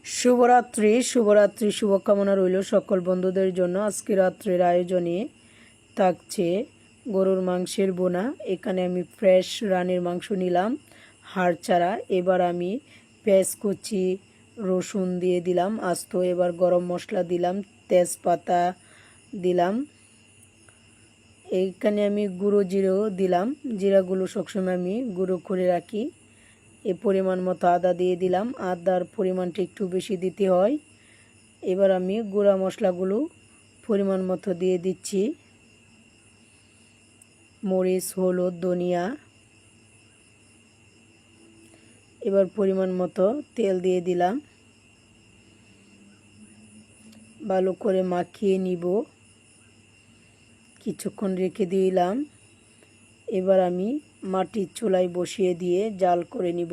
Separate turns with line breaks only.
শুভরাত্রি শুভকামনা রইল সকল বন্ধুদের জন্য। আজকে রাত্রের আয়োজনে থাকছে গরুর মাংসের বোনা। এখানে আমি ফ্রেশ রানের মাংস নিলাম, হাড় ছাড়া। এবার আমি পেঁয়াজ কুচি, রসুন দিয়ে দিলাম আস্ত। এবার গরম মশলা দিলাম, তেজপাতা দিলাম। এইখানে আমি গুঁড়ো জিরেও দিলাম, জিরাগুলো সবসময় আমি গুঁড়ো করে রাখি। এই পরিমাণ মতো আদা দিয়ে দিলাম, আদার পরিমাণটা একটু বেশি দিতে হয়। এবার আমি গুঁড়া মশলাগুলো পরিমাণ মতো দিয়ে দিচ্ছি, মরিচ, হলুদ, ধনিয়া। এবার পরিমাণ মতো তেল দিয়ে দিলাম, ভালো করে মাখিয়ে নিব, কিছুক্ষণ রেখে দিলাম। এবার আমি মাটির চুলায় বসিয়ে দিয়ে জাল করে নিব।